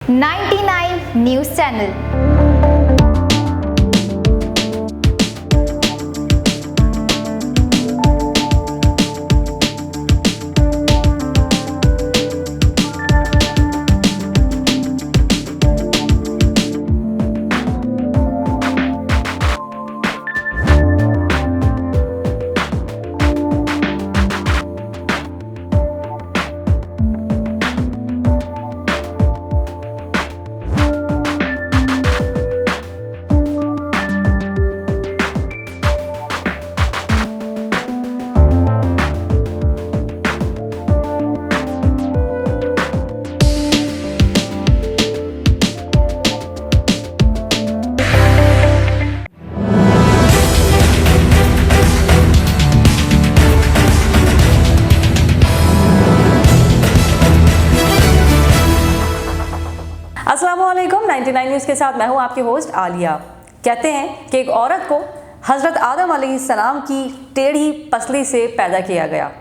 99 news channel. अस्सलामुअलैकुम 99 news के साथ मैं हूं आपकी होस्ट आलिया। कहते हैं कि एक औरत को हज़रत आदम अलैहिस्सलाम की टेढ़ी पसली से पैदा किया गया।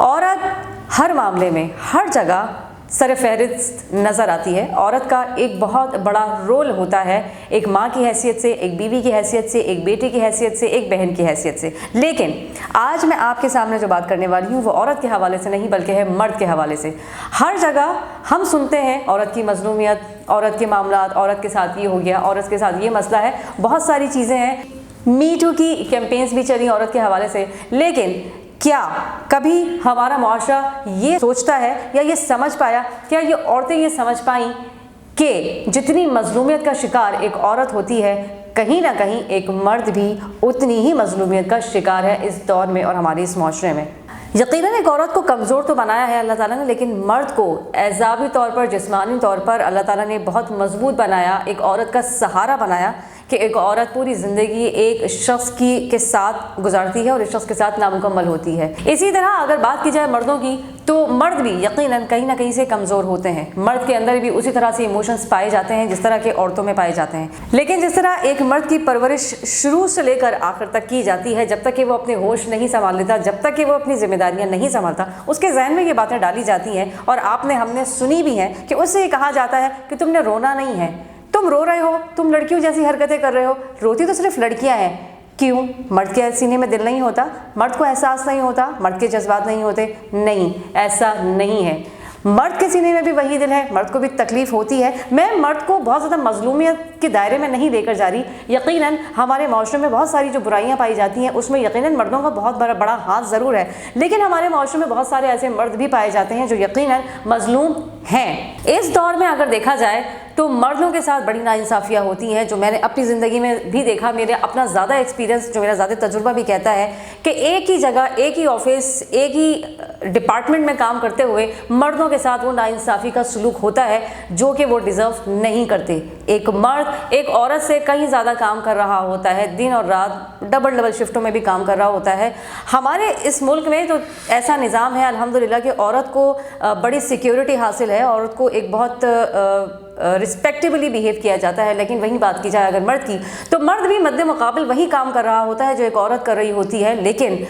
औरत हर मामले में हर जगह सरफ़हरिस्त नज़र आती है। औरत का एक बहुत बड़ा रोल होता है, एक माँ की हैसियत से, एक बीवी की हैसियत से, एक बेटी की हैसियत से, एक बहन की हैसियत से। लेकिन आज मैं आपके सामने जो बात करने वाली हूँ वो औरत के हवाले से नहीं बल्कि है मर्द के हवाले से। हर जगह हम सुनते हैं औरत की मज़लूमियत, औरत के मामलात, औरत के साथ ये हो गया, औरत के साथ ये मसला है, बहुत सारी चीज़ें हैं। मी टू की कैंपेन्स भी चली औरत के हवाले से। लेकिन क्या कभी हमारा मुआशरा ये सोचता है या ये समझ पाया, क्या ये औरतें ये समझ पाईं कि जितनी मज़लूमियत का शिकार एक औरत होती है, कहीं ना कहीं एक मर्द भी उतनी ही मज़लूमियत का शिकार है इस दौर में और हमारे इस माशरे में। यकीनन एक औरत को कमज़ोर तो बनाया है अल्लाह ताला ने, लेकिन मर्द को एज़ाबी तौर पर, जिस्मानी तौर पर अल्लाह ताला ने बहुत मजबूत बनाया, एक औरत का सहारा बनाया कि एक औरत पूरी ज़िंदगी एक शख्स के साथ गुजारती है और इस शख्स के साथ नामुकम्मल होती है। इसी तरह अगर बात की जाए मर्दों की, तो मर्द भी यकीनन कहीं ना कहीं से कमज़ोर होते हैं। मर्द के अंदर भी उसी तरह से इमोशंस पाए जाते हैं जिस तरह के औरतों में पाए जाते हैं। लेकिन जिस तरह एक मर्द की परवरिश शुरू से लेकर आखिर तक की जाती है, जब तक कि वो अपने होश नहीं संभाल लेता, जब तक कि वो अपनी जिम्मेदारियां नहीं संभालता, उसके जहन में ये बातें डाली जाती हैं और हमने सुनी भी हैं कि उससे ये कहा जाता है कि तुमने रोना नहीं है, तुम रो रहे हो, तुम लड़कियों जैसी हरकतें कर रहे हो, रोती तो सिर्फ लड़कियां हैं। क्यों? मर्द के सीने में दिल नहीं होता? मर्द को एहसास नहीं होता? मर्द के जज्बात नहीं होते? नहीं, ऐसा नहीं है। मर्द के सीने में भी वही दिल है, मर्द को भी तकलीफ़ होती है। मैं मर्द को बहुत ज़्यादा मज़लूमियत के दायरे में नहीं लेकर जा रही। यकीनन हमारे माशरे में बहुत सारी जो बुराइयां पाई जाती हैं उसमें यकीनन मर्दों का बहुत बड़ा हाथ ज़रूर है, लेकिन हमारे माशरे में बहुत सारे ऐसे मर्द भी पाए जाते हैं जो यकीनन मज़लूम हैं। इस दौर में अगर देखा जाए तो मर्दों के साथ बड़ी नाइंसाफ़ियाँ होती हैं, जो मैंने अपनी ज़िंदगी में भी देखा। मेरे अपना ज़्यादा एक्सपीरियंस, जो मेरा ज़्यादा तजुर्बा भी कहता है कि एक ही जगह, एक ही ऑफिस, एक ही डिपार्टमेंट में काम करते हुए मर्दों के साथ वो नाइंसाफ़ी का सलूक होता है जो कि वो डिज़र्व नहीं करते। एक मर्द एक औरत से कहीं ज़्यादा काम कर रहा होता है, दिन और रात डबल शिफ्टों में भी काम कर रहा होता है। हमारे इस मुल्क में तो ऐसा निज़ाम है अल्हम्दुलिल्लाह कि औरत को बड़ी सिक्योरिटी हासिल है, औरत को एक बहुत रिस्पेक्टेबली बिहेव किया जाता है। लेकिन वही बात की जाए अगर मर्द की, तो मर्द भी मद्दे मुकाबिल वही काम कर रहा होता है जो एक औरत कर रही होती है। लेकिन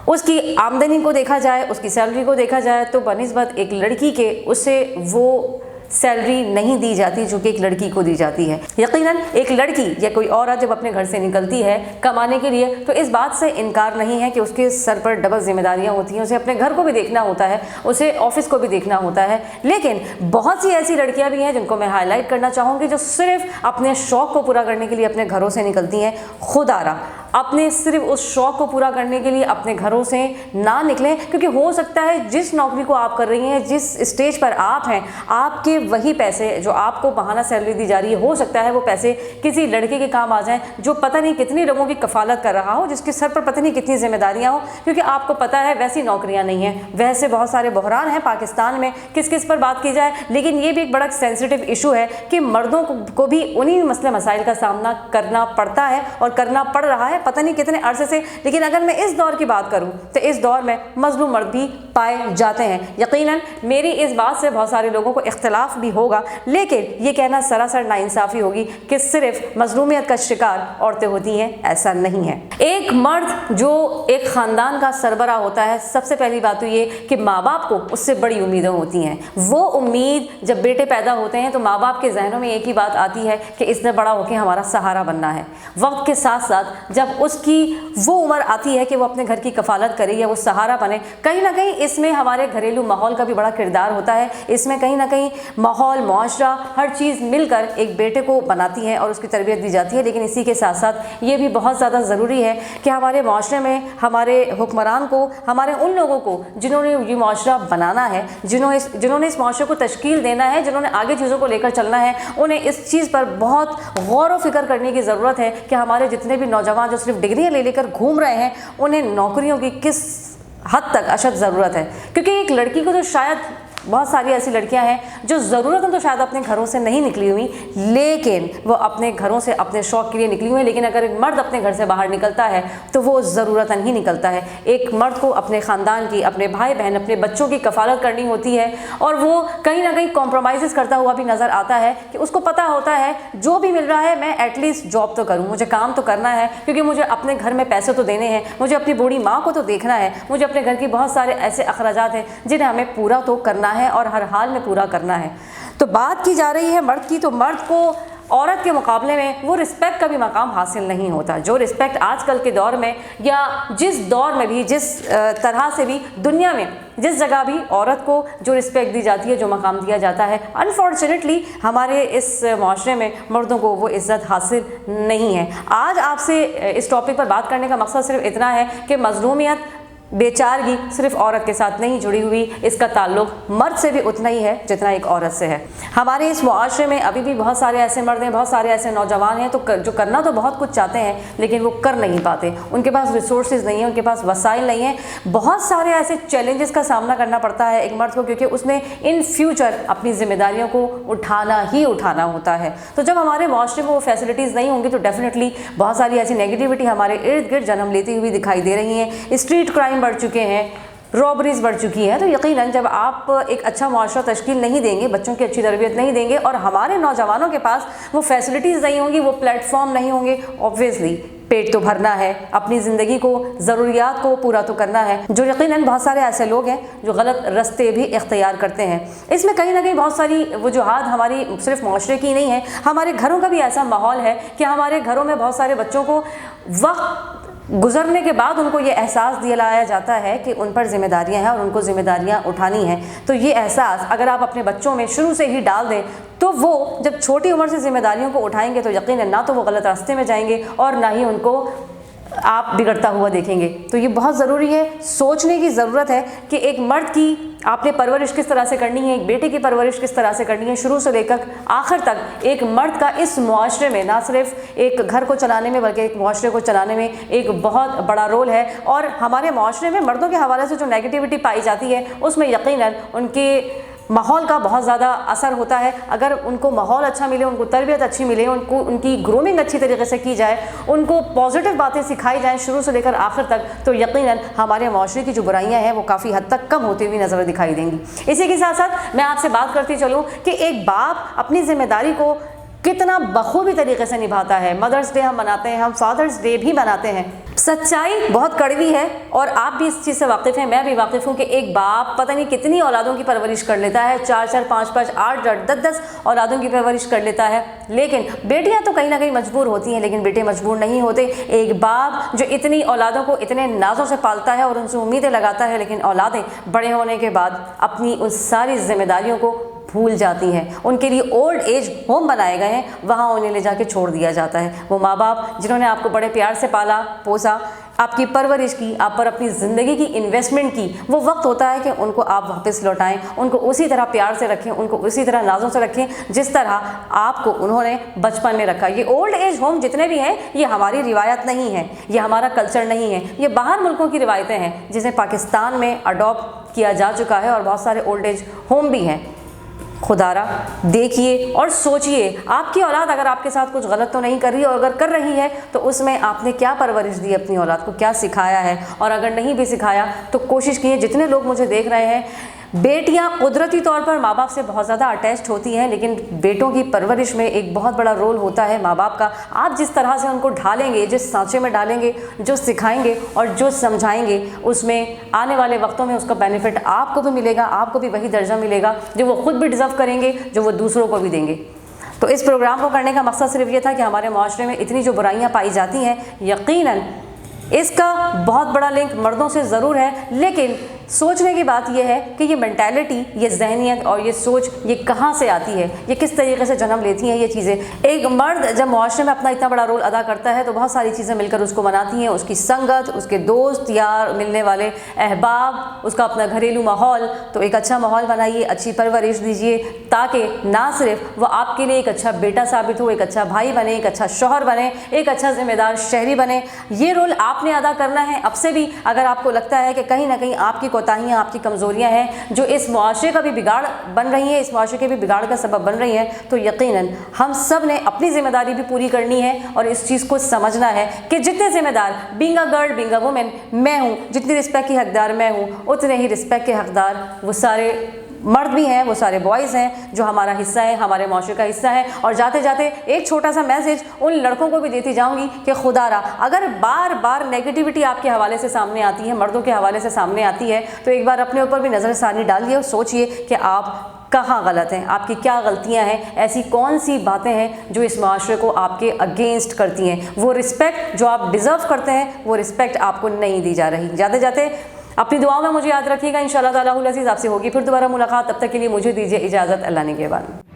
उसकी आमदनी को देखा जाए, उसकी सैलरी को देखा जाए तो बनिस्बत एक लड़की के उससे वो सैलरी नहीं दी जाती जो कि एक लड़की को दी जाती है। यकीनन एक लड़की या कोई औरत जब अपने घर से निकलती है कमाने के लिए, तो इस बात से इनकार नहीं है कि उसके सर पर डबल जिम्मेदारियां होती हैं। उसे अपने घर को भी देखना होता है, उसे ऑफिस को भी देखना होता है। लेकिन बहुत सी ऐसी लड़कियां भी हैं जिनको मैं हाईलाइट करना चाहूँगी, जो सिर्फ अपने शौक़ को पूरा करने के लिए अपने घरों से निकलती हैं। खुदारा अपने सिर्फ उस शौक़ को पूरा करने के लिए अपने घरों से ना निकलें, क्योंकि हो सकता है जिस नौकरी को आप कर रही हैं, जिस स्टेज पर आप हैं, आपके वही पैसे जो आपको बहाना सैलरी दी जा रही है, हो सकता है वो पैसे किसी लड़के के काम आ जाएं जो पता नहीं कितनी लोगों की कफालत कर रहा हो, जिसके सर पर पता नहीं कितनी जिम्मेदारियां हो। क्योंकि आपको पता है वैसी नौकरियां नहीं हैं। वैसे बहुत सारे बहरान हैं पाकिस्तान में, किस पर बात की जाए। लेकिन ये भी एक बड़ा सेंसिटिव इशू है कि मर्दों को भी उन्हीं मसले मसाइल का सामना करना पड़ता है और करना पड़ रहा है। पता नहीं कितने अरसे से, लेकिन अगर मैं इस दौर की बात करूं तो इस दौर में मजलूम मर्द भी पाए जाते हैं। यकीनन मेरी इस बात से बहुत सारे लोगों को इख्तलाफ भी होगा, लेकिन ये कहना सरासर नाइंसाफ़ी होगी कि सिर्फ मजलूमियत का शिकार औरतें होती हैं, ऐसा नहीं है। एक मर्द जो एक ख़ानदान का सरबरा होता है, सबसे पहली बात तो ये कि माँ बाप को उससे बड़ी उम्मीदें होती हैं। वो उम्मीद जब बेटे पैदा होते हैं तो माँ बाप के जहनों में एक ही बात आती है कि इसने बड़ा होकर हमारा सहारा बनना है। वक्त के साथ साथ जब उसकी वो उम्र आती है कि वो अपने घर की कफालत करे या वो सहारा बने, कहीं ना कहीं इसमें हमारे घरेलू माहौल का भी बड़ा किरदार होता है। इसमें कहीं ना कहीं माहौल, मुआशरा, हर चीज़ मिलकर एक बेटे को बनाती है और उसकी तरबियत दी जाती है। लेकिन इसी के साथ साथ ये भी बहुत ज़्यादा ज़रूरी है कि हमारे माशरे में हमारे हुक्मरान को, हमारे उन लोगों को जिन्होंने ये माशरा बनाना है, जिन्होंने इस माशरे को तश्कील देना है, जिन्होंने आगे चीज़ों को लेकर चलना है, उन्हें इस चीज़ पर बहुत गौर व फिक्र करने की ज़रूरत है कि हमारे जितने भी नौजवान जो सिर्फ डिग्रियाँ ले लेकर घूम रहे हैं, उन्हें नौकरियों की किस हद तक अशद ज़रूरत है। क्योंकि एक लड़की को तो शायद, बहुत सारी ऐसी लड़कियां हैं जो ज़रूरतन तो शायद अपने घरों से नहीं निकली हुई, लेकिन वो अपने घरों से अपने शौक़ के लिए निकली हुई है। लेकिन अगर एक मर्द अपने घर से बाहर निकलता है तो वो ज़रूरतन ही निकलता है। एक मर्द को अपने ख़ानदान की, अपने भाई बहन, अपने बच्चों की कफ़ालत करनी होती है, और वो कहीं ना कहीं कॉम्प्रोमाइज़ करता हुआ भी नज़र आता है कि उसको पता होता है जो भी मिल रहा है मैं एटलीस्ट जॉब तो करूँ, मुझे काम तो करना है, क्योंकि मुझे अपने घर में पैसे तो देने हैं, मुझे अपनी बूढ़ी माँ को तो देखना है, मुझे अपने घर की बहुत सारे ऐसे अखराजात हैं जिन्हें हमें पूरा तो करना है और हर हाल में पूरा करना है। तो बात की जा रही है मर्द की, तो मर्द को औरत के मुकाबले में वो रिस्पेक्ट का भी मकाम हासिल नहीं होता जो रिस्पेक्ट आजकल के दौर में, या जिस दौर में भी, जिस तरह से भी दुनिया में, जिस जगह भी औरत को जो रिस्पेक्ट दी जाती है, जो मकाम दिया जाता है, अनफॉर्चुनेटली हमारे इस माशरे में मर्दों को वो इज़्ज़त हासिल नहीं है। आज आपसे इस टॉपिक पर बात करने का मकसद सिर्फ इतना है कि मज़लूमियत, बेचारगी सिर्फ औरत के साथ नहीं जुड़ी हुई, इसका ताल्लुक मर्द से भी उतना ही है जितना एक औरत से है। हमारे इस मुआशरे में अभी भी बहुत सारे ऐसे मर्द हैं, बहुत सारे ऐसे नौजवान हैं तो जो करना तो बहुत कुछ चाहते हैं, लेकिन वो कर नहीं पाते। उनके पास रिसोर्सेज नहीं है, उनके पास वसाइल नहीं है। बहुत सारे ऐसे चैलेंजेस का सामना करना पड़ता है एक मर्द को, क्योंकि उसने इन फ्यूचर अपनी जिम्मेदारियों को उठाना ही उठाना होता है। तो जब हमारे मुआशरे में वो फैसिलिटीज़ नहीं होंगी तो डेफिनेटली बहुत सारी ऐसी नेगेटिविटी हमारे इर्द गिर्द जन्म लेती हुई दिखाई दे रही हैं। स्ट्रीट क्राइम बढ़ चुके हैं, रॉबरीज बढ़ चुकी है। तो यकीनन जब आप एक अच्छा मुआशरा तश्कील नहीं देंगे, बच्चों की अच्छी तरबियत नहीं देंगे, और हमारे नौजवानों के पास वो फैसिलिटीज़ नहीं होंगी, वो प्लेटफॉर्म नहीं होंगे, ऑब्वियसली पेट तो भरना है, अपनी ज़िंदगी को, ज़रूरियात को पूरा तो करना है। जो यकीनन बहुत सारे ऐसे लोग हैं जो गलत रास्ते भी इख्तियार करते हैं। इसमें कहीं ना कहीं बहुत सारी वजूहात हमारी सिर्फ माशरे की नहीं है, हमारे घरों का भी ऐसा माहौल है कि हमारे घरों में बहुत सारे बच्चों को वक्त गुजरने के बाद उनको ये एहसास दिलाया जाता है कि उन पर जिम्मेदारियां हैं और उनको जिम्मेदारियां उठानी हैं। तो ये एहसास अगर आप अपने बच्चों में शुरू से ही डाल दें तो वो जब छोटी उम्र से जिम्मेदारियों को उठाएंगे तो यकीनन ना तो वो गलत रास्ते में जाएंगे और ना ही उनको आप बिगड़ता हुआ देखेंगे। तो ये बहुत ज़रूरी है, सोचने की ज़रूरत है कि एक मर्द की आपने परवरिश किस तरह से करनी है, एक बेटे की परवरिश किस तरह से करनी है, शुरू से लेकर आखिर तक। एक मर्द का इस मुआशरे में ना सिर्फ एक घर को चलाने में बल्कि एक मुआशरे को चलाने में एक बहुत बड़ा रोल है। और हमारे मुआशरे में मर्दों के हवाले से जो नेगेटिविटी पाई जाती है उसमें यकीनन उनके माहौल का बहुत ज़्यादा असर होता है। अगर उनको माहौल अच्छा मिले, उनको तरबियत अच्छी मिले, उनकी ग्रूमिंग अच्छी तरीके से की जाए, उनको पॉजिटिव बातें सिखाई जाएँ शुरू से लेकर आखिर तक, तो यकीनन हमारे माशरे की जो बुराइयां हैं वो काफ़ी हद तक कम होती हुई नज़र दिखाई देंगी। इसी के साथ साथ मैं आपसे बात करती चलूँ कि एक बाप अपनी जिम्मेदारी को कितना बखूबी तरीके से निभाता है। मदर्स डे हम मनाते हैं, हम फादर्स डे भी मनाते हैं। सच्चाई बहुत कड़वी है और आप भी इस चीज़ से वाकिफ़ हैं, मैं भी वाकिफ़ हूँ कि एक बाप पता नहीं कितनी औलादों की परवरिश कर लेता है, 4-4, 5-5, 8-8, 10-10 औलादों की परवरिश कर लेता है। लेकिन बेटियाँ तो कहीं ना कहीं मजबूर होती हैं, लेकिन बेटे मजबूर नहीं होते। एक बाप जो इतनी औलादों को इतने नाजों से पालता है और उनसे उम्मीदें लगाता है, लेकिन औलादें बड़े होने के बाद अपनी उन सारी जिम्मेदारियों को भूल जाती हैं। उनके लिए ओल्ड एज होम बनाए गए हैं, वहाँ उन्हें ले जाके छोड़ दिया जाता है। वो माँ बाप जिन्होंने आपको बड़े प्यार से पाला पोसा, आपकी परवरिश की, आप पर अपनी ज़िंदगी की इन्वेस्टमेंट की, वो वक्त होता है कि उनको आप वापस लौटाएं, उनको उसी तरह प्यार से रखें, उनको उसी तरह नाज़ों से रखें जिस तरह आपको उन्होंने बचपन में रखा। ये ओल्ड एज होम जितने भी हैं ये हमारी रिवायत नहीं है, ये हमारा कल्चर नहीं है, ये बाहर मुल्कों की रिवायतें हैं जिसे पाकिस्तान में अडॉप्ट किया जा चुका है और बहुत सारे ओल्ड एज होम भी हैं। खुदारा देखिए और सोचिए आपकी औलाद अगर आपके साथ कुछ गलत तो नहीं कर रही, और अगर कर रही है तो उसमें आपने क्या परवरिश दी, अपनी औलाद को क्या सिखाया है। और अगर नहीं भी सिखाया तो कोशिश कीजिए, जितने लोग मुझे देख रहे हैं, बेटियां कुदरती तौर पर माँ बाप से बहुत ज़्यादा अटैच्ड होती हैं, लेकिन बेटों की परवरिश में एक बहुत बड़ा रोल होता है माँ बाप का। आप जिस तरह से उनको ढालेंगे, जिस सांचे में डालेंगे, जो सिखाएंगे और जो समझाएंगे, उसमें आने वाले वक्तों में उसका बेनिफिट आपको भी मिलेगा, आपको भी वही दर्जा मिलेगा जो वो खुद भी डिज़र्व करेंगे, जो वो दूसरों को भी देंगे। तो इस प्रोग्राम को करने का मकसद सिर्फ ये था कि हमारे माशरे में इतनी जो बुराइयाँ पाई जाती हैं, यकीनन इसका बहुत बड़ा लिंक मर्दों से ज़रूर है, लेकिन सोचने की बात यह है कि ये मेंटालिटी, ये जहनियत और ये सोच ये कहाँ से आती है, ये किस तरीके से जन्म लेती हैं ये चीज़ें। एक मर्द जब मुआशरे में अपना इतना बड़ा रोल अदा करता है तो बहुत सारी चीज़ें मिलकर उसको बनाती हैं, उसकी संगत, उसके दोस्त यार, मिलने वाले अहबाब, उसका अपना घरेलू माहौल। तो एक अच्छा माहौल बनाइए, अच्छी परवरिश दीजिए, ताकि ना सिर्फ वो आपके लिए एक अच्छा बेटा साबित हो, एक अच्छा भाई बने, एक अच्छा शौहर बने, एक अच्छा जिम्मेदार शहरी बने। ये रोल आपने अदा करना है अब से भी। अगर आपको लगता है कि कहीं ना कहीं आपकी कोताहियाँ, आपकी कमज़ोरियाँ हैं जो इस मुआशरे का भी बिगाड़ बन रही हैं, इस मुआशरे के भी बिगाड़ का सबब बन रही हैं, तो यकीनन हम सब ने अपनी ज़िम्मेदारी भी पूरी करनी है और इस चीज़ को समझना है कि जितने ज़िम्मेदार being a girl, being a women मैं हूँ, जितनी रिस्पेक्ट की हकदार मैं हूँ, उतने ही रिस्पेक्ट के हकदार वो सारे मर्द भी हैं, वो सारे बॉयज़ हैं जो हमारा हिस्सा है, हमारे माशरे का हिस्सा है। और जाते जाते एक छोटा सा मैसेज उन लड़कों को भी देती जाऊंगी कि खुदारा अगर बार बार नेगेटिविटी आपके हवाले से सामने आती है, मर्दों के हवाले से सामने आती है, तो एक बार अपने ऊपर भी नज़र सानी डालिए और सोचिए कि आप कहाँ गलत हैं, आपकी क्या गलतियाँ हैं, ऐसी कौन सी बातें हैं जो इस माशरे को आपके अगेंस्ट करती हैं। वो रिस्पेक्ट जो आप डिज़र्व करते हैं, वो रिस्पेक्ट आपको नहीं दी जा रही। जाते जाते अपनी दुआओं में मुझे याद रखिएगा। इंशाअल्लाह ताला अज़ीज़ आपसे होगी फिर दोबारा मुलाकात। तब तक के लिए मुझे दीजिए इजाज़त। अल्लाह ने के बाद।